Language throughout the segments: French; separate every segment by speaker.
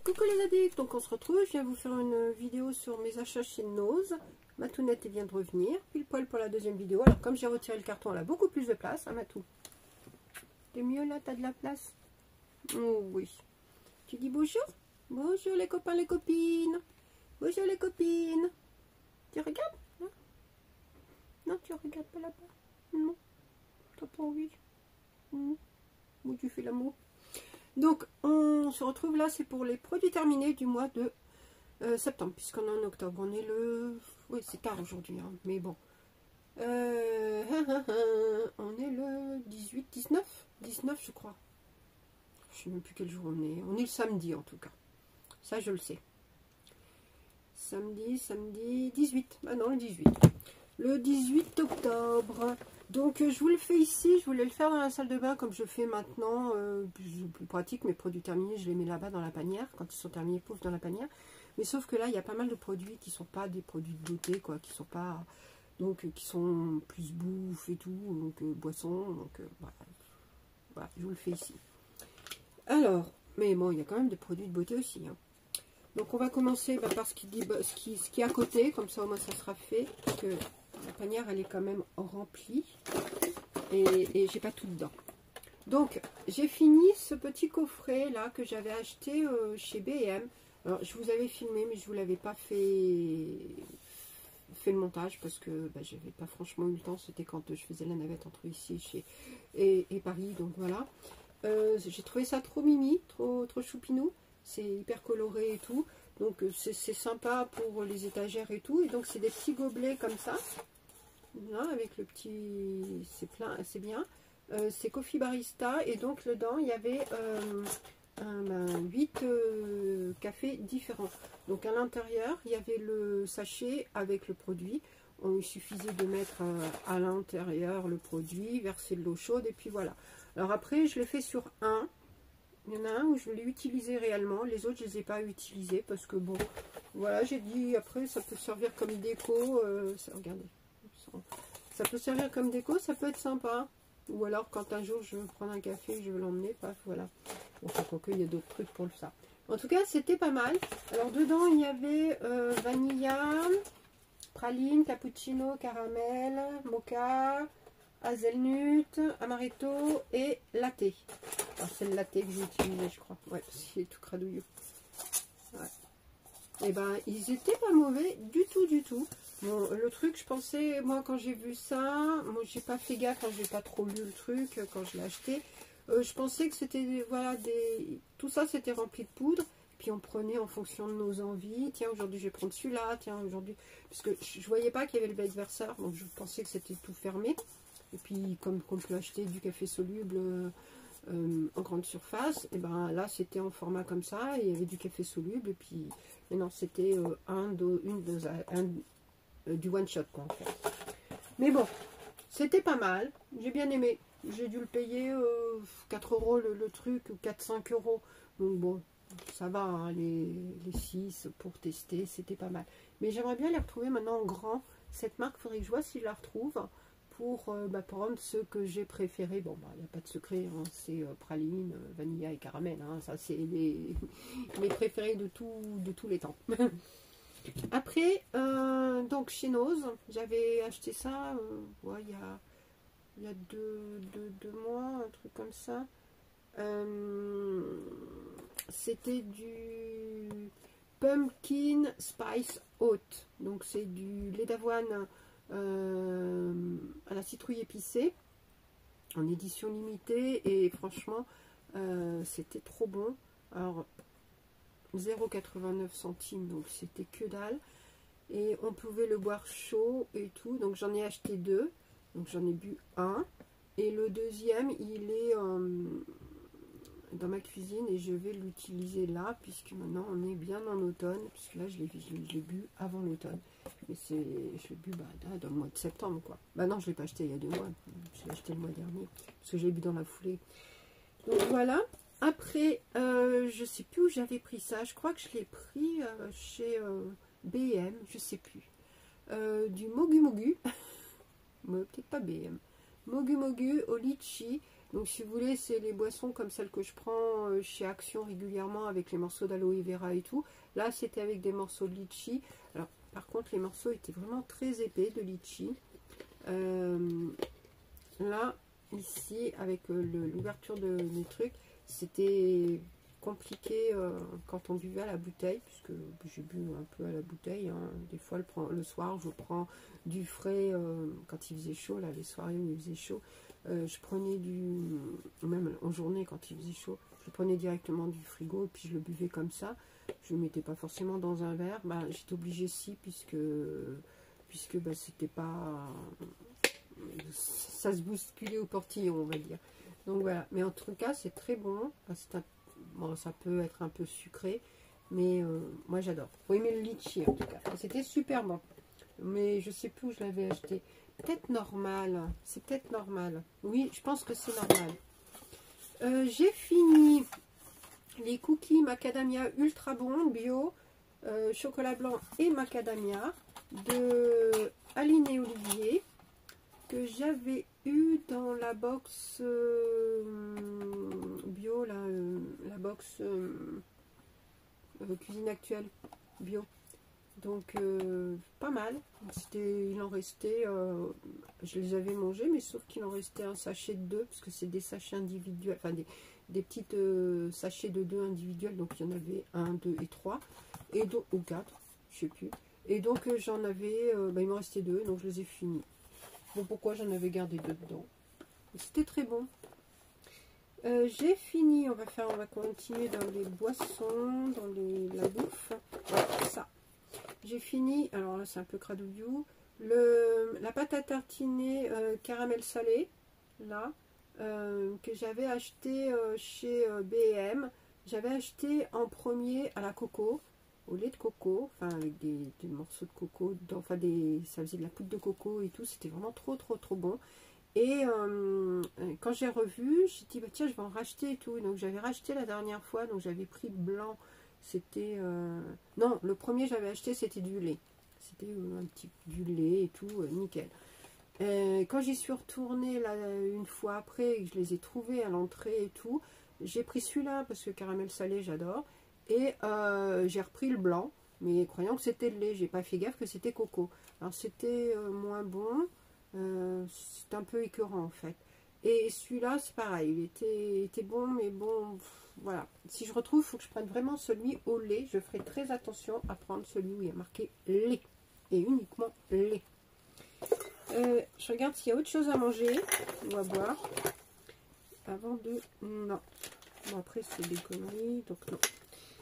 Speaker 1: Coucou les addicts, donc on se retrouve, je viens vous faire une vidéo sur mes achats chez Nose. Matounette vient de revenir, pile poil pour la deuxième vidéo. Alors comme j'ai retiré le carton, elle a beaucoup plus de place, hein Matou? T'es mieux là, t'as de la place? Oh oui. Tu dis bonjour? Bonjour les copains, les copines. Bonjour les copines. Tu regardes? Non, non, tu regardes pas là-bas? Non, t'as pas envie? Ou tu fais l'amour? Donc on se retrouve là, c'est pour les produits terminés du mois de septembre, puisqu'on est en octobre. On est le... Oui, c'est tard aujourd'hui, hein, mais bon. On est le 18, 19 je crois. Je sais même plus quel jour on est. On est le samedi en tout cas. Ça je le sais. Samedi 18. Ah non, le 18. Le 18 octobre. Donc je vous le fais ici, je voulais le faire dans la salle de bain comme je fais maintenant, plus pratique, mes produits terminés, je les mets là-bas dans la panière, quand ils sont terminés, pouf, dans la panière. Mais sauf que là, il y a pas mal de produits qui sont pas des produits de beauté, quoi, qui sont pas, donc qui sont plus bouffe et tout, donc boisson, donc voilà, je vous le fais ici. Alors, mais bon, il y a quand même des produits de beauté aussi, hein. Donc on va commencer par ce qui est à côté, comme ça au moins ça sera fait, parce que la panière elle est quand même remplie et j'ai pas tout dedans. Donc j'ai fini ce petit coffret là que j'avais acheté chez B&M. Alors je vous avais filmé mais je vous l'avais pas fait le montage parce que j'avais pas franchement eu le temps. C'était quand je faisais la navette entre ici et Paris, donc voilà. J'ai trouvé ça trop mimi, trop choupinou. C'est hyper coloré et tout. Donc c'est sympa pour les étagères et tout. Et donc c'est des petits gobelets comme ça. Là, avec le petit... C'est plein, c'est bien. C'est Coffee Barista. Et donc dedans, il y avait 8 cafés différents. Donc à l'intérieur, il y avait le sachet avec le produit. Il suffisait de mettre à l'intérieur le produit, verser de l'eau chaude et puis voilà. Alors après, je l'ai fait sur un. Il y en a un où je l'ai utilisé réellement. Les autres, je ne les ai pas utilisés parce que bon, voilà, j'ai dit après, ça peut servir comme déco. Regardez, ça peut servir comme déco, ça peut être sympa. Ou alors, quand un jour je veux prendre un café, je veux l'emmener, paf, voilà. Enfin, quoique, il y a d'autres trucs pour ça. En tout cas, c'était pas mal. Alors, dedans, il y avait vanilla, praline, cappuccino, caramel, mocha, hazelnut, amaretto et latte. C'est le latte que j'ai utilisé, je crois. Ouais, c'est tout cradouilleux. Ouais. Et ben, ils étaient pas mauvais du tout, du tout. Bon, le truc, je pensais, moi, quand j'ai vu ça, moi, j'ai pas fait gaffe, quand j'ai pas trop lu le truc, quand je l'ai acheté. Je pensais que c'était, voilà, tout ça, c'était rempli de poudre. Puis on prenait en fonction de nos envies. Tiens, aujourd'hui, je vais prendre celui-là. Tiens, aujourd'hui... Parce que je voyais pas qu'il y avait le vice-versa. Donc, je pensais que c'était tout fermé. Et puis, comme on peut acheter du café soluble en grande surface, et ben là, c'était en format comme ça. Et il y avait du café soluble. Et puis, mais non, c'était du one-shot, quoi, en fait. Mais bon, c'était pas mal. J'ai bien aimé. J'ai dû le payer 4 € le truc, ou 4-5 €. Donc bon, ça va, hein, les 6 pour tester, c'était pas mal. Mais j'aimerais bien les retrouver maintenant en grand. Cette marque, il faudrait que je vois si je la retrouve pour prendre ceux que j'ai préférés. Bon, il n'y a pas de secret, hein, c'est praline, vanilla et caramel. Hein, ça, c'est mes préférés de tous les temps. Après, donc chez Nose, j'avais acheté ça ouais, il y a deux mois, un truc comme ça. C'était du Pumpkin Spice Oat. Donc c'est du lait d'avoine à la citrouille épicée en édition limitée. Et franchement, c'était trop bon. Alors 0,89 centimes, donc c'était que dalle. Et on pouvait le boire chaud et tout. Donc j'en ai acheté 2. Donc j'en ai bu un. Et le deuxième, il est dans ma cuisine et je vais l'utiliser là, puisque maintenant on est bien en automne. Puisque là, je l'ai bu avant l'automne. Mais je l'ai bu dans le mois de septembre, quoi. Bah non, je ne l'ai pas acheté il y a 2 mois. Je l'ai acheté le mois dernier. Parce que je l'ai bu dans la foulée. Donc voilà. Après, je sais plus où j'avais pris ça. Je crois que je l'ai pris chez B&M, je sais plus. Du Mogu Mogu. Peut-être pas B&M. Mogu Mogu au litchi. Donc si vous voulez, c'est les boissons comme celles que je prends chez Action régulièrement avec les morceaux d'aloe vera et tout. Là, c'était avec des morceaux de litchi. Alors, par contre, les morceaux étaient vraiment très épais de litchi. Là, ici, avec l'ouverture du truc, c'était compliqué quand on buvait à la bouteille, puisque j'ai bu un peu à la bouteille. Hein. Des fois, le soir, je prends du frais quand il faisait chaud, là, les soirées où il faisait chaud. Je prenais même en journée quand il faisait chaud, je prenais directement du frigo et puis je le buvais comme ça. Je ne le mettais pas forcément dans un verre. Bah, j'étais obligée puisque bah, c'était pas... Ça se bousculait au portillon, on va dire. Donc voilà, mais en tout cas, c'est très bon. Bon, ça peut être un peu sucré, mais moi j'adore. Faut aimer le litchi en tout cas. C'était super bon. Mais je sais plus où je l'avais acheté. Peut-être normal. C'est peut-être normal. Oui, je pense que c'est normal. J'ai fini les cookies macadamia ultra bons bio, chocolat blanc et macadamia de Aline et Olivier, que j'avais eu dans la box bio, là, la box cuisine actuelle bio. Donc pas mal. Il en restait, je les avais mangés, mais sauf qu'il en restait un sachet de 2, parce que c'est des sachets individuels, enfin des petites sachets de 2 individuels, donc il y en avait 1, 2 et 3, et donc, ou 4, je sais plus. Et donc j'en avais, il m'en restait 2, donc je les ai finis. Bon, pourquoi j'en avais gardé 2 dedans? C'était très bon. J'ai fini, on va continuer dans les boissons, dans la bouffe. Ouais, ça. J'ai fini, alors là c'est un peu cradouillou, la pâte à tartiner caramel salé, là, que j'avais acheté chez B&M. J'avais acheté en premier à la coco, au lait de coco, enfin avec des morceaux de coco, enfin ça faisait de la poudre de coco et tout, c'était vraiment trop bon. Et quand j'ai revu, j'ai dit bah tiens je vais en racheter et tout, donc j'avais racheté la dernière fois, donc j'avais pris blanc, c'était non, le premier j'avais acheté c'était du lait, c'était un petit du lait et tout, nickel. Quand j'y suis retournée là, une fois après et que je les ai trouvés à l'entrée et tout, j'ai pris celui-là parce que caramel salé j'adore, et j'ai repris le blanc, mais croyant que c'était le lait, j'ai pas fait gaffe que c'était coco. Alors c'était moins bon, c'est un peu écœurant en fait. Et celui-là c'est pareil, il était bon, mais bon, voilà. Si je retrouve, il faut que je prenne vraiment celui au lait. Je ferai très attention à prendre celui où il y a marqué lait, et uniquement lait. Je regarde s'il y a autre chose à manger ou à boire avant de... Non. Bon, après c'est des conneries, donc non.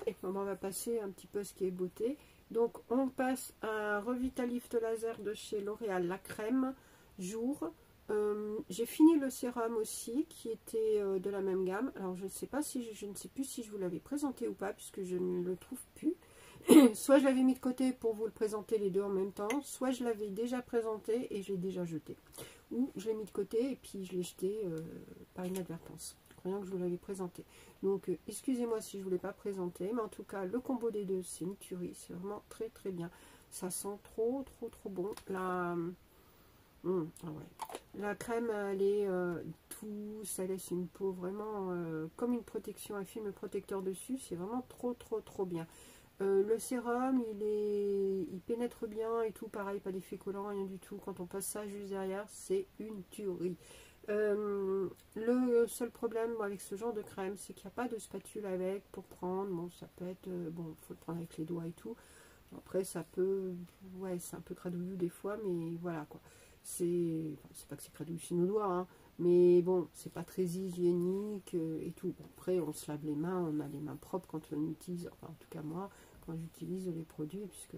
Speaker 1: Et on va passer un petit peu à ce qui est beauté. Donc on passe à un Revitalift laser de chez L'Oréal, la crème jour. J'ai fini le sérum aussi qui était de la même gamme. Alors je ne sais pas si je ne sais plus si je vous l'avais présenté ou pas, puisque je ne le trouve plus. Soit je l'avais mis de côté pour vous le présenter les deux en même temps, soit je l'avais déjà présenté et je l'ai déjà jeté, ou je l'ai mis de côté et puis je l'ai jeté par inadvertance, croyant que je vous l'avais présenté. Donc excusez-moi si je ne vous l'ai pas présenté, mais en tout cas le combo des deux c'est une tuerie, c'est vraiment très bien. Ça sent trop bon. Ah ouais. La crème elle est douce, ça laisse une peau vraiment comme une protection, un film protecteur dessus, c'est vraiment trop bien. Le sérum il pénètre bien et tout, pareil, pas d'effet collant, rien du tout. Quand on passe ça juste derrière, c'est une tuerie. Le seul problème avec ce genre de crème, c'est qu'il n'y a pas de spatule avec pour prendre. Bon, ça peut être bon, faut le prendre avec les doigts et tout. Après ça peut, ouais, c'est un peu cradouillou des fois, mais voilà quoi. C'est pas que c'est cradouillou chez nos doigts, hein, mais bon, c'est pas très hygiénique et tout. Bon, après on se lave les mains, on a les mains propres quand on utilise, enfin en tout cas moi quand j'utilise les produits, puisque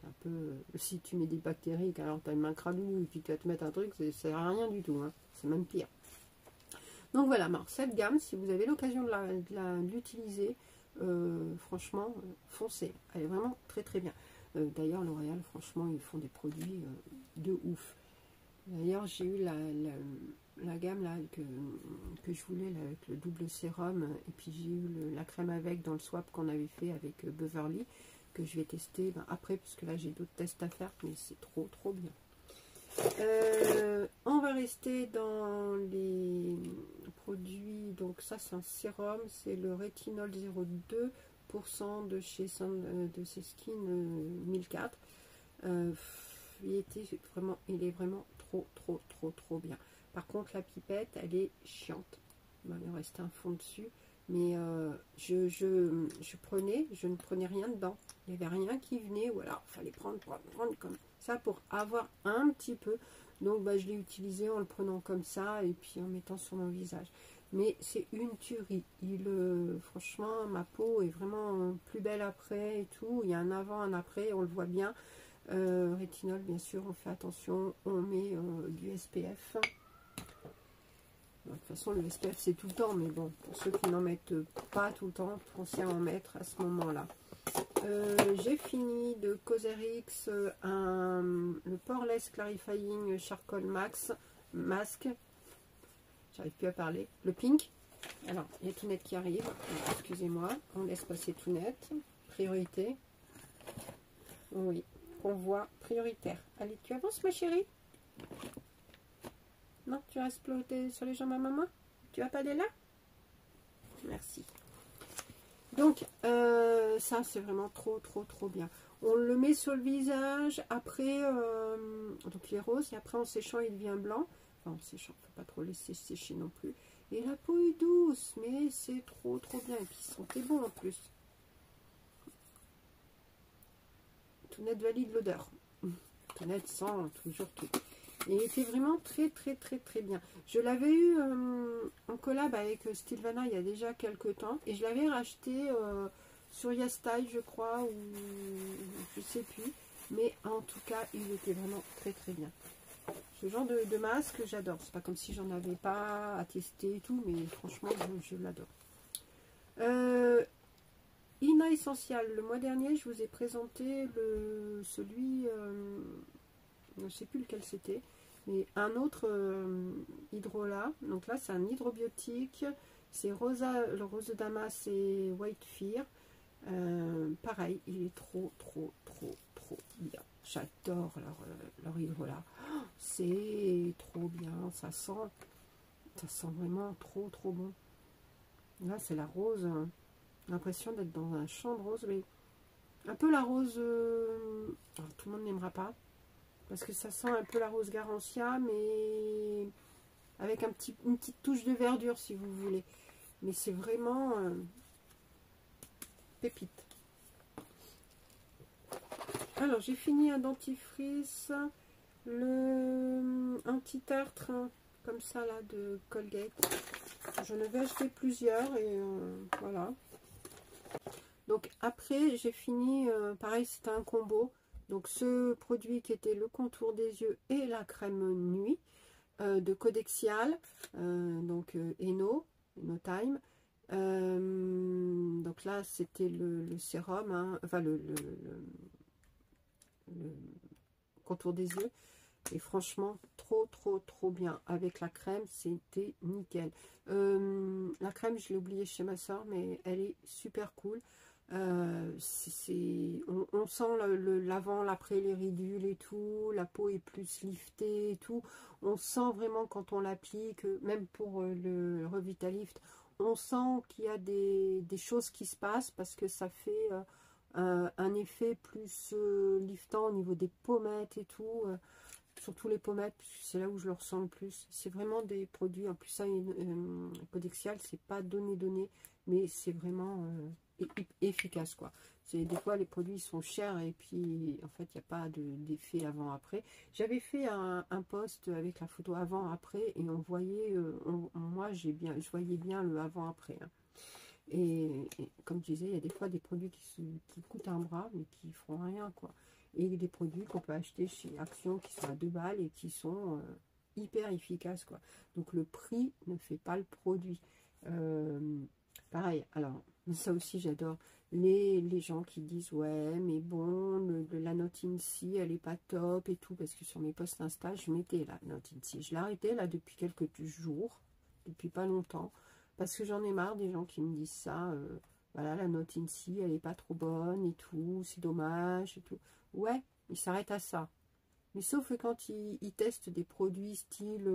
Speaker 1: un peu, si tu mets des bactéries, alors tu as une main cradouille et puis tu vas te mettre un truc, ça sert à rien du tout, hein. C'est même pire. Donc voilà, alors cette gamme, si vous avez l'occasion de l'utiliser, franchement, foncez, elle est vraiment très bien. D'ailleurs L'Oréal, franchement, ils font des produits de ouf. D'ailleurs j'ai eu la gamme là que je voulais là, avec le double sérum, et puis j'ai eu la crème avec dans le swap qu'on avait fait avec Beverly, que je vais tester après, parce que là j'ai d'autres tests à faire, mais c'est trop bien. On va rester dans les produits. Donc ça c'est un sérum, c'est le rétinol 0,2% de chez Skin 1004. Il est vraiment trop bien. Par contre la pipette elle est chiante. Il va me rester un fond dessus. Mais je ne prenais rien dedans. Il n'y avait rien qui venait. Voilà, il fallait prendre comme ça pour avoir un petit peu. Donc bah, je l'ai utilisé en le prenant comme ça et puis en mettant sur mon visage. Mais c'est une tuerie. Franchement, ma peau est vraiment plus belle après et tout. Il y a un avant, un après, on le voit bien. Rétinol, bien sûr, on fait attention. On met du SPF. De toute façon, le SPF, c'est tout le temps. Mais bon, pour ceux qui n'en mettent pas tout le temps, pensez à en mettre à ce moment-là. J'ai fini de Cosrx le Poreless Clarifying Charcoal Mask. J'arrive plus à parler. Le pink. Alors, il y a Tounette qui arrive. Excusez-moi, on laisse passer Tounette. Priorité. Oui, convoi prioritaire. Allez, tu avances, ma chérie? Non, tu restes ploté sur les jambes à maman? Tu vas pas aller là? Merci. Donc, ça, c'est vraiment trop bien. On le met sur le visage, après, donc il est rose, et après en séchant, il devient blanc. Enfin, en séchant, il ne faut pas trop laisser sécher non plus. Et la peau est douce, mais c'est trop bien. Et puis, il sentait bon en plus. Tounette valide l'odeur. Tounette sent toujours tout. Et il était vraiment très bien. Je l'avais eu en collab avec Stilvana il y a déjà quelques temps. Et je l'avais racheté sur Yastyle, je crois, ou je sais plus. Mais en tout cas, il était vraiment très bien. Ce genre de masque, j'adore. C'est pas comme si j'en avais pas à tester et tout, mais franchement, je l'adore. Ina Essential. Le mois dernier, je vous ai présenté celui, je ne sais plus lequel c'était, mais un autre hydrolat. Donc là, c'est un hydrobiotique. C'est le rose de Damas et White Fear. Pareil, il est trop bien. J'adore leur hydrolat. Oh, c'est trop bien. Ça sent vraiment trop bon. Là, c'est la rose. L'impression d'être dans un champ de rose, mais un peu la rose. Alors, tout le monde n'aimera pas. Parce que ça sent un peu la rose Garancia, mais avec une petite touche de verdure, si vous voulez. Mais c'est vraiment pépite. Alors, j'ai fini un dentifrice, le anti-tartre, comme ça, là, de Colgate. Je en avais acheté plusieurs, et voilà. Donc, après, j'ai fini, pareil, c'était un combo. Donc ce produit qui était le contour des yeux et la crème nuit de Codexial, donc Eno Time. Donc là c'était le sérum, hein, enfin le contour des yeux. Et franchement trop bien. Avec la crème c'était nickel. La crème je l'ai oubliée chez ma soeur, mais elle est super cool. On sent l'avant, l'après, les ridules et tout, la peau est plus liftée et tout, on sent vraiment quand on l'applique, même pour le Revitalift, on sent qu'il y a des choses qui se passent parce que ça fait un effet plus liftant au niveau des pommettes et tout, surtout les pommettes, c'est là où je le ressens le plus. C'est vraiment des produits, en plus ça, Codexial, c'est pas donné, mais c'est vraiment efficace, quoi. C'est des fois les produits sont chers et puis en fait il n'y a pas d'effet avant-après. J'avais fait un post avec la photo avant-après et on voyait, moi je voyais bien le avant-après, hein. Et comme je disais, il y a des fois des produits qui coûtent un bras mais qui font rien, quoi. Et des produits qu'on peut acheter chez Action qui sont à 2 balles et qui sont hyper efficaces, quoi. Donc le prix ne fait pas le produit. Pareil, alors ça aussi j'adore les gens qui disent ouais mais bon la Not In Si elle est pas top et tout, parce que sur mes posts Insta je mettais la Not In Si, je l'ai arrêté là depuis quelques jours, depuis pas longtemps, parce que j'en ai marre des gens qui me disent ça, voilà la Not In Si elle est pas trop bonne et tout, c'est dommage et tout. Ouais, il s'arrête à ça, Mais sauf que quand ils testent des produits style,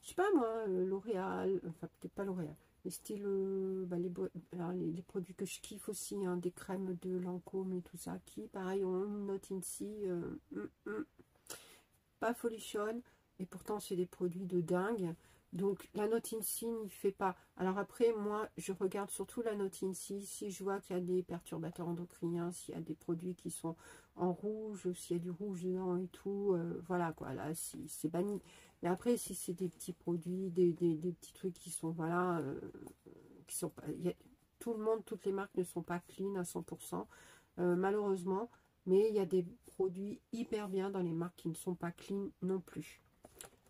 Speaker 1: je sais pas moi, L'Oréal, enfin peut-être pas L'Oréal, mais style, bah, alors, les produits que je kiffe aussi, hein, des crèmes de Lancôme et tout ça, qui pareil ont une note INSI, pas folichonne, et pourtant c'est des produits de dingue. Donc la note INSI n'y fait pas. Alors après, moi, je regarde surtout la note INSI. Si je vois qu'il y a des perturbateurs endocriniens, s'il y a des produits qui sont en rouge, s'il y a du rouge dedans et tout, voilà quoi, là, c'est banni. Mais après, si c'est des petits produits, des petits trucs qui sont, voilà, qui sont pas... tout le monde, toutes les marques ne sont pas clean à 100%, malheureusement. Mais il y a des produits hyper bien dans les marques qui ne sont pas clean non plus.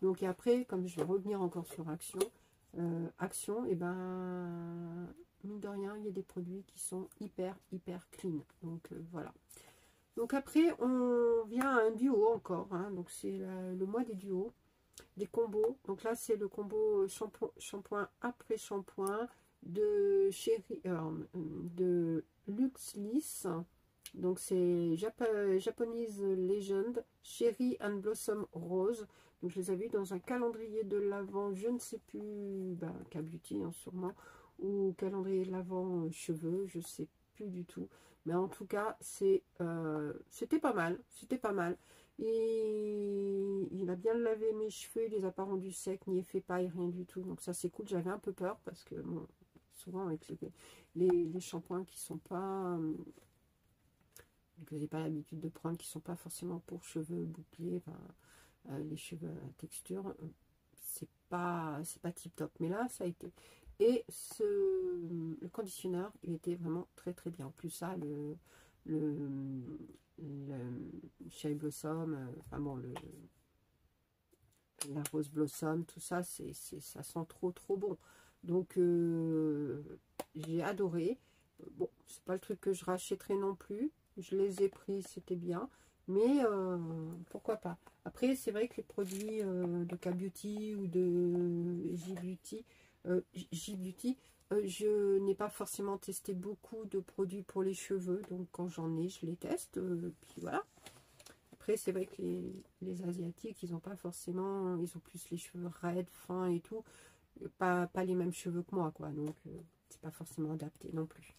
Speaker 1: Donc après, comme je vais revenir encore sur Action, et ben, mine de rien, il y a des produits qui sont hyper clean. Donc voilà. Donc après, on vient à un duo encore. Hein, donc c'est le mois des duos, des combos. Donc là, c'est le combo shampoing après shampoing de de Luxlis. Donc c'est Japanese Legend Cherry and Blossom Rose. Donc je les avais dans un calendrier de l'Avent, je ne sais plus, bah, K-Beauty hein, sûrement, ou calendrier de l'Avent cheveux, je sais plus du tout. Mais en tout cas, c'était pas mal, c'était pas mal. Et il a bien lavé mes cheveux, il les a pas rendus secs, ni effet paille, rien du tout. Donc ça c'est cool, j'avais un peu peur parce que bon, souvent avec les shampoings qui sont pas... que j'ai pas l'habitude de prendre, qui sont pas forcément pour cheveux bouclés, enfin, les cheveux à texture, c'est pas tip top, mais là ça a été. Et le conditionneur, il était vraiment très bien. En plus ça, le Cherry Blossom, enfin bon, la Rose Blossom, tout ça, ça sent trop bon. Donc j'ai adoré. Bon, c'est pas le truc que je rachèterai non plus. Je les ai pris, c'était bien. Mais pourquoi pas. Après, c'est vrai que les produits de K-Beauty ou de J-Beauty, je n'ai pas forcément testé beaucoup de produits pour les cheveux. Donc quand j'en ai, je les teste. Puis voilà. Après, c'est vrai que les Asiatiques, ils n'ont pas forcément... Ils ont plus les cheveux raides, fins et tout. Pas les mêmes cheveux que moi, quoi. Donc, c'est pas forcément adapté non plus.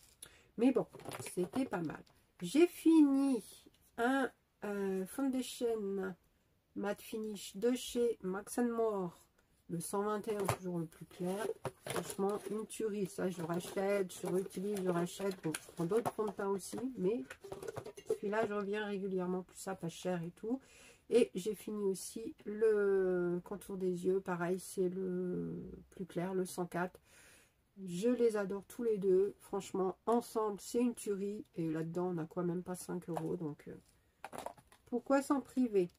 Speaker 1: Mais bon, c'était pas mal. J'ai fini un foundation matte finish de chez Max More, le 121, toujours le plus clair. Franchement, une tuerie. Ça, je rachète, je réutilise, je rachète. Bon, je prends d'autres fonds de teint aussi, mais celui-là, je reviens régulièrement. Plus ça, pas cher et tout. Et j'ai fini aussi le contour des yeux. Pareil, c'est le plus clair, le 104. Je les adore tous les deux. Franchement, ensemble, c'est une tuerie. Et là-dedans, on n'a quoi, même pas 5 €. Donc, pourquoi s'en priver?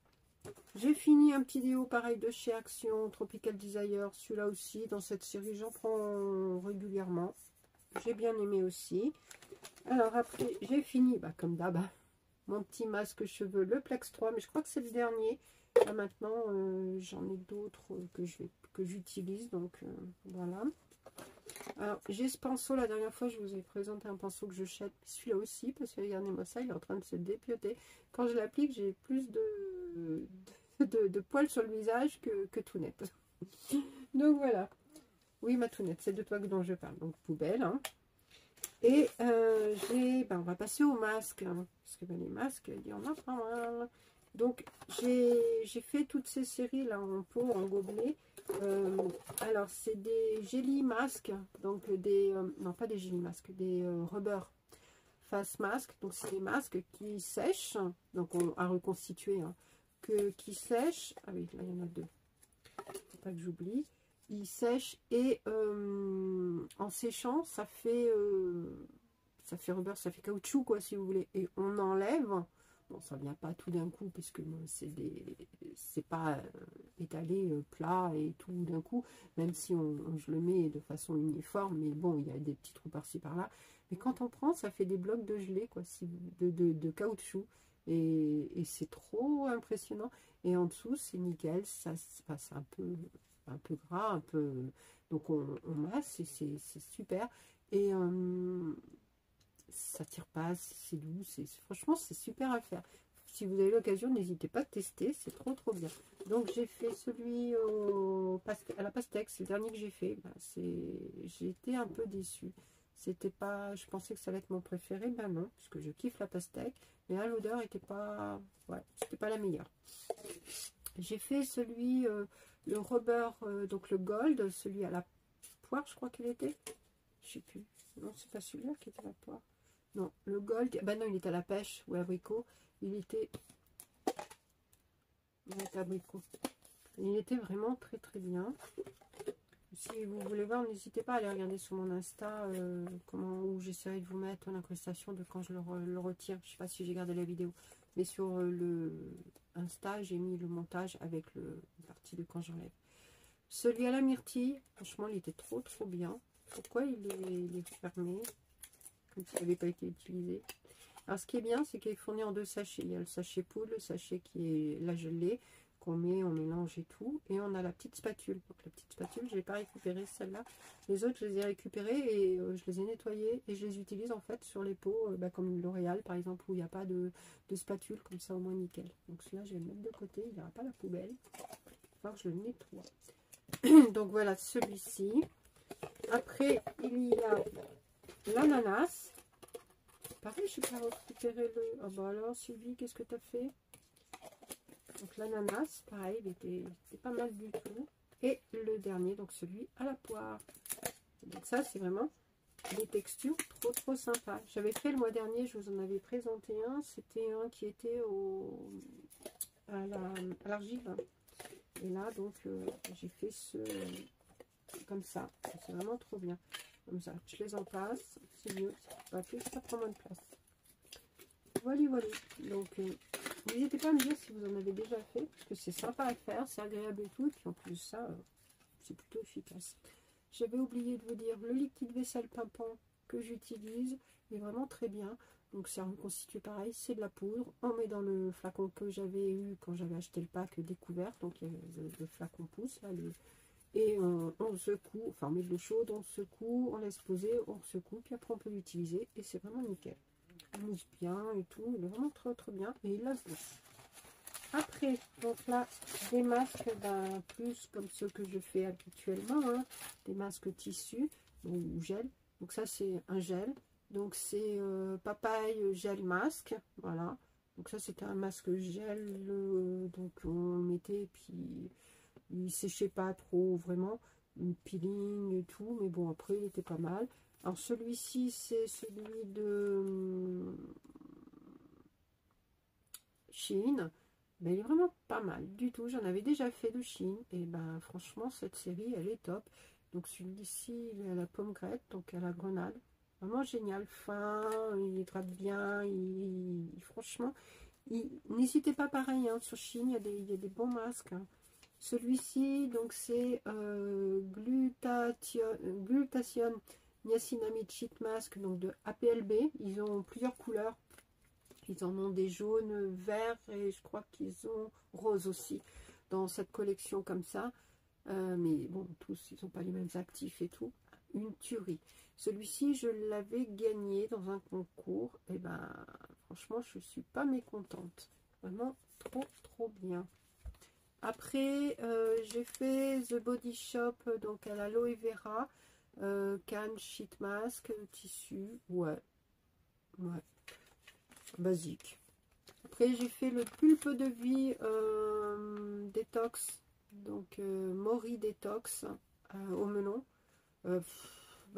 Speaker 1: J'ai fini un petit déo pareil de chez Action, Tropical Desire. Celui-là aussi, dans cette série, j'en prends régulièrement. J'ai bien aimé aussi. Alors après, j'ai fini, bah, comme d'hab, mon petit masque cheveux, le Plex 3. Mais je crois que c'est le dernier. Là, maintenant, j'en ai d'autres que j'utilise. Donc, voilà. Alors, j'ai ce pinceau, la dernière fois, je vous ai présenté un pinceau que je jette. Celui-là aussi, parce que regardez-moi ça, il est en train de se dépioter. Quand je l'applique, j'ai plus de poils sur le visage que tout net. Donc, voilà. Oui, ma tout nette, c'est de toi dont je parle. Donc, poubelle. Hein. Et on va passer aux masques. Hein, parce que les masques, il y en a pas mal. Donc, j'ai fait toutes ces séries-là en pot, en gobelet. Alors, c'est des jelly masques. Donc, non, pas des jelly masques, des rubber face masques. Donc, c'est des masques qui sèchent. Donc, à reconstituer. Hein, qui sèchent. Ah oui, là, il y en a deux. Faut pas que j'oublie. Ils sèchent et en séchant, ça fait rubber, ça fait caoutchouc, quoi, si vous voulez. Et on enlève. Bon, ça vient pas tout d'un coup, parce que c'est pas étalé plat et tout d'un coup, même si je le mets de façon uniforme, mais bon, il y a des petits trous par-ci par-là. Mais quand on prend, ça fait des blocs de gelée, quoi, de caoutchouc. Et c'est trop impressionnant. Et en dessous, c'est nickel, ça c'est un peu gras, un peu. Donc on masse et c'est super. Et ça tire pas, c'est doux, franchement c'est super à faire. si vous avez l'occasion, n'hésitez pas à tester, c'est trop trop bien. Donc j'ai fait celui à la pastèque, c'est le dernier que j'ai fait. Ben, j'ai été un peu déçue. C'était pas, je pensais que ça allait être mon préféré, ben non, parce que je kiffe la pastèque, mais là l'odeur était pas, ouais, c'était pas la meilleure. J'ai fait celui, le rubber, donc le gold, celui à la poire, je crois qu'il était. Je sais plus. Non, c'est pas celui-là qui était à la poire. Non, le gold, ben non, il était à la pêche ou abricot. Il était abricot. Il était vraiment très très bien. Si vous voulez voir, n'hésitez pas à aller regarder sur mon Insta où j'essaierai de vous mettre l'incrustation de quand je le retire. Je sais pas si j'ai gardé la vidéo, mais sur le Insta, j'ai mis le montage avec la partie de quand j'enlève. Celui à la myrtille, franchement, il était trop trop bien. Pourquoi il est fermé comme s'il n'avait pas été utilisé? Alors, ce qui est bien, c'est qu'il est fourni en 2 sachets. Il y a le sachet poudre, le sachet qui est la gelée, qu'on met, on mélange et tout. Et on a la petite spatule. Donc, la petite spatule, je ne l'ai pas récupérée, celle-là. Les autres, je les ai récupérées et je les ai nettoyées. Et je les utilise, en fait, sur les pots, comme L'Oréal, par exemple, où il n'y a pas de spatule. Comme ça, au moins, nickel. Donc, celui-là, je vais le mettre de côté. Il n'ira pas à la poubelle. Il va falloir que je le nettoie. Donc, voilà, celui-ci. Après, il y a l'ananas. Pareil, je vais récupérer le... Ah bah alors, Sylvie, qu'est-ce que tu as fait? Donc, l'ananas, pareil, il était pas mal du tout. Et le dernier, donc celui à la poire. Donc ça, c'est vraiment des textures trop, trop sympas. J'avais fait le mois dernier, je vous en avais présenté un. C'était un qui était à l'argile. Et là, donc, j'ai fait ce... comme ça. C'est vraiment trop bien. Comme ça, je les entasse, c'est mieux. Pas plus, ça prend moins de place. Voilà, voilà. Donc, n'hésitez pas à me dire si vous en avez déjà fait, parce que c'est sympa à faire, c'est agréable et tout. Et puis en plus, ça, c'est plutôt efficace. J'avais oublié de vous dire, le liquide vaisselle pimpant que j'utilise est vraiment très bien. Donc, c'est reconstitué pareil, c'est de la poudre. On met dans le flacon que j'avais eu quand j'avais acheté le pack découvert. Donc, il y a le flacon pousse, là, et on secoue, enfin on met de l'eau chaude, on secoue, on laisse poser, on secoue, puis après on peut l'utiliser et c'est vraiment nickel. Il mousse bien et tout, il est vraiment très très bien et il lave bien. Après, donc là, des masques plus comme ceux que je fais habituellement, hein, des masques tissus ou gel. Donc ça c'est un gel, donc c'est papaye gel masque, voilà. Donc ça c'était un masque gel, donc on le mettait et puis... il séchait pas trop vraiment, une peeling et tout, mais bon après il était pas mal. Alors celui-ci c'est celui de Shein, mais il est vraiment pas mal du tout. J'en avais déjà fait de Shein et ben franchement cette série elle est top. Donc celui-ci il est à la pomme grette, donc à la grenade, vraiment génial, fin, il hydrate bien, franchement n'hésitez pas pareil hein, sur Shein il y a des bons masques hein. Celui-ci, donc c'est glutathione niacinamide sheet mask, donc de APLB. Ils ont plusieurs couleurs. Ils en ont des jaunes, verts et je crois qu'ils ont rose aussi dans cette collection comme ça. Mais bon, tous, ils n'ont pas les mêmes actifs et tout. Une tuerie. Celui-ci, je l'avais gagné dans un concours. Et ben, franchement, je suis pas mécontente. Vraiment trop, trop bien. Après, j'ai fait The Body Shop, donc à l'aloe vera, canne sheet mask, tissu, ouais, basique. Après, j'ai fait le pulpe de vie détox, donc Mori détox au melon.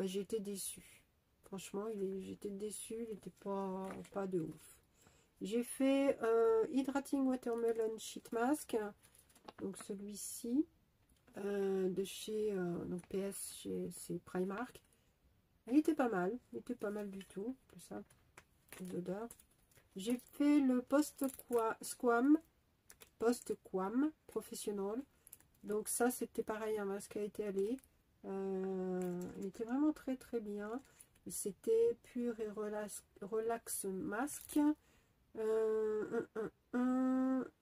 Speaker 1: J'ai été déçue. Franchement, j'étais déçue, il n'était pas de ouf. J'ai fait Hydrating Watermelon Sheet Mask. Donc celui-ci de chez donc PS, c'est Primark. Il était pas mal du tout. Tout ça, l'odeur. J'ai fait le Post-Quam Professionnel. Donc ça c'était pareil, un masque a été allé. Il était vraiment très très bien. C'était pur et relax masque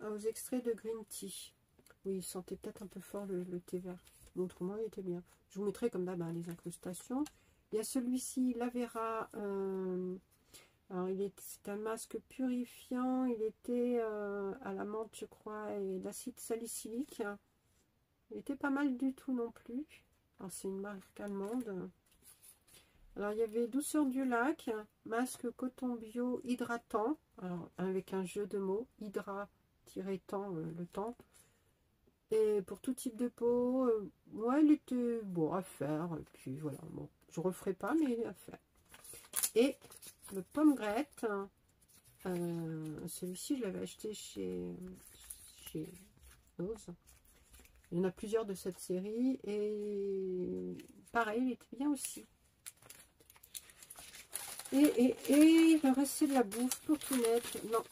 Speaker 1: aux extraits de green tea. Oui, il sentait peut-être un peu fort le thé vert. Mais autrement, il était bien. Je vous mettrai comme d'hab les incrustations. Il y a celui-ci, l'Avera Alors, c'est un masque purifiant. Il était à la menthe, je crois, et d'acide salicylique. Il était pas mal du tout non plus. Alors, c'est une marque allemande. Alors, il y avait douceur du lac, masque coton bio hydratant. Alors, avec un jeu de mots, hydra-temps, le temps. Et pour tout type de peau, ouais, il était bon à faire. Et puis voilà, bon, je referai pas, mais à faire. Et le pomme-grette, celui-ci, je l'avais acheté chez Nose. Il y en a plusieurs de cette série. Et pareil, il était bien aussi. Et il me restait de la bouffe pour tout mettre. Non,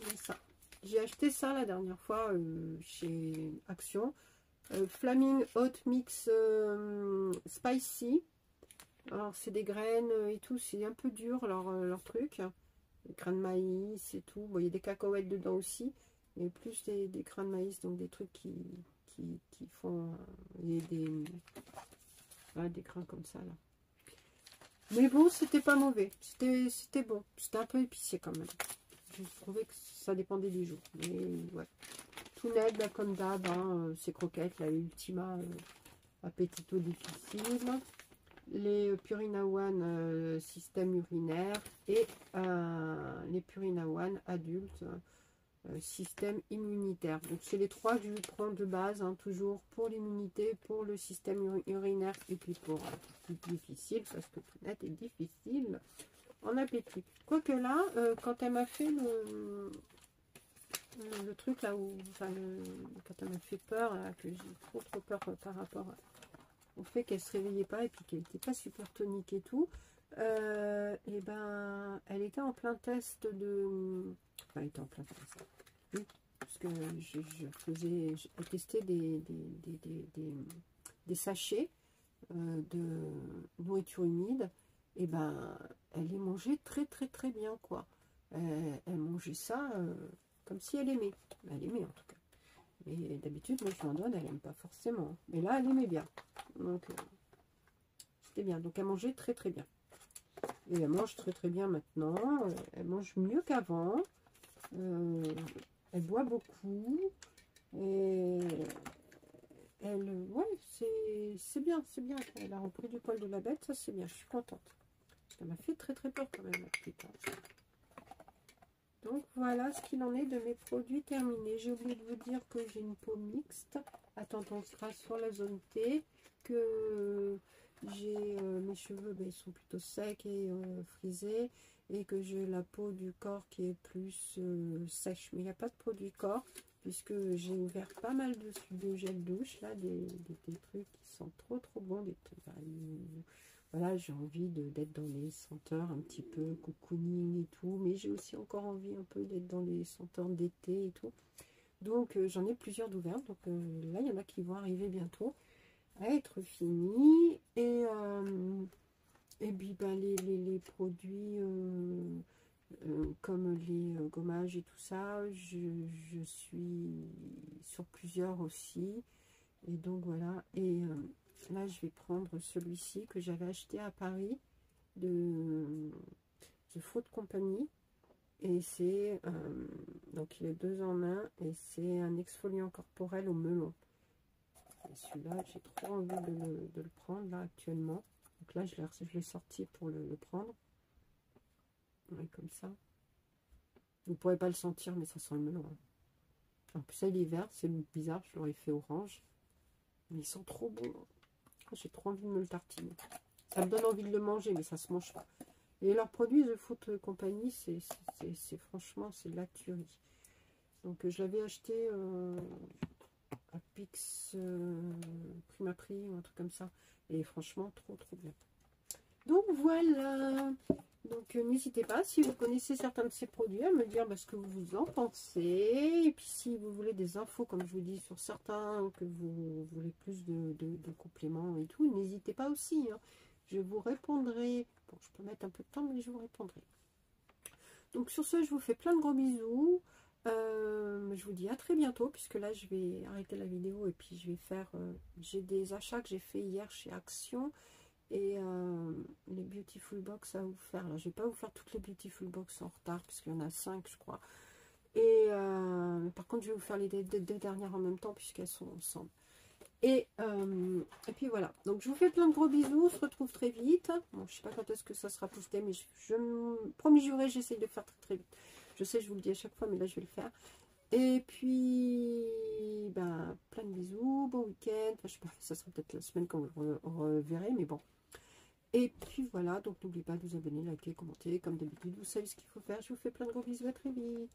Speaker 1: c'est ça. J'ai acheté ça la dernière fois chez Action. Flaming Hot Mix Spicy. Alors, c'est des graines et tout. C'est un peu dur leur truc. Des grains de maïs et tout. Bon, il y a des cacahuètes dedans aussi. Mais plus des grains de maïs. Donc, des trucs qui font... il y a des grains comme ça, là. Mais bon, c'était pas mauvais. C'était bon. C'était un peu épicé quand même. Je trouvais que ça dépendait du jour. Mais ouais. Tout net, là, comme d'hab. Hein, ces croquettes, la Ultima Appetito difficile. Les Purina One système urinaire. Et les Purina One adultes système immunitaire. Donc c'est les trois que je prends de base, hein, toujours pour l'immunité, pour le système urinaire et puis pour plus difficile, parce que tout net est difficile en appétit. Quoique là, quand elle m'a fait le truc là où, enfin, quand elle m'a fait peur, là, que j'ai trop peur par rapport au fait qu'elle se réveillait pas et puis qu'elle n'était pas super tonique et tout, et ben elle était en plein test de... Enfin, elle était en plein test. Oui, parce que je testais des sachets de nourriture humide, et ben elle les mangeait très bien, quoi. Elle mangeait ça comme si elle aimait. Elle aimait en tout cas. Mais d'habitude, moi je lui en donne, elle aime pas forcément. Mais là, elle aimait bien. Donc c'était bien. Donc elle mangeait très bien. Et elle mange très bien maintenant. Elle mange mieux qu'avant. Elle boit beaucoup. Et elle, ouais, c'est bien. Elle a repris du poil de la bête, ça c'est bien. Je suis contente. Elle m'a fait très peur quand même, la petite. Donc voilà ce qu'il en est de mes produits terminés. J'ai oublié de vous dire que j'ai une peau mixte à tendance grasse sur la zone T, que j'ai mes cheveux, ben, ils sont plutôt secs et frisés, et que j'ai la peau du corps qui est plus sèche. Mais il n'y a pas de produit corps, puisque j'ai ouvert pas mal de gel douche, là, des trucs qui sont trop bons, des trucs, voilà, j'ai envie d'être dans les senteurs un petit peu cocooning et tout, mais j'ai aussi encore envie un peu d'être dans les senteurs d'été et tout. Donc j'en ai plusieurs d'ouverts, donc là il y en a qui vont arriver bientôt à être finis. Et puis ben, les produits comme les gommages et tout ça, je suis sur plusieurs aussi. Et donc voilà, et là je vais prendre celui-ci que j'avais acheté à Paris de The Fruit Company, et c'est donc il est 2 en 1 et c'est un exfoliant corporel au melon. Et celui-là, j'ai trop envie de le prendre là actuellement. Donc là je l'ai sorti pour le prendre. Ouais, comme ça. Vous ne pourrez pas le sentir, mais ça sent le melon, hein. En plus ça il est vert, c'est bizarre, je l'aurais fait orange. Mais ils sont trop bons. J'ai trop envie de me le tartiner. Ça me donne envie de le manger, mais ça se mange pas. Et leurs produits The Fruit Company, c'est franchement, c'est de la tuerie. Donc je l'avais acheté à Pix Prima Prix ou un truc comme ça. Et franchement, trop bien. Donc voilà. Donc n'hésitez pas, si vous connaissez certains de ces produits, à me dire ce que vous en pensez. Et puis si vous voulez des infos, comme je vous dis, sur certains, que vous voulez plus de compléments et tout, n'hésitez pas aussi, hein. Je vous répondrai. Bon, je peux mettre un peu de temps, mais je vous répondrai. Donc sur ce, je vous fais plein de gros bisous. Je vous dis à très bientôt, puisque là je vais arrêter la vidéo et puis je vais faire... j'ai des achats que j'ai fait hier chez Action. Et les Beautiful Box à vous faire. Là, je vais pas vous faire toutes les Beautiful Box en retard, parce qu'il y en a 5, je crois. Et par contre, je vais vous faire les deux dernières en même temps, puisqu'elles sont ensemble. Et puis voilà. Donc, je vous fais plein de gros bisous. On se retrouve très vite. Bon, je sais pas quand est-ce que ça sera posté, mais promis juré, j'essaye de faire très très vite. Je sais, je vous le dis à chaque fois, mais là, je vais le faire. Et puis, ben, plein de bisous. Bon week-end. Enfin, je sais pas, ça sera peut-être la semaine quand vous le reverrez, mais bon. Et puis voilà, donc n'oubliez pas de vous abonner, liker, commenter, comme d'habitude, vous savez ce qu'il faut faire. Je vous fais plein de gros bisous, à très vite.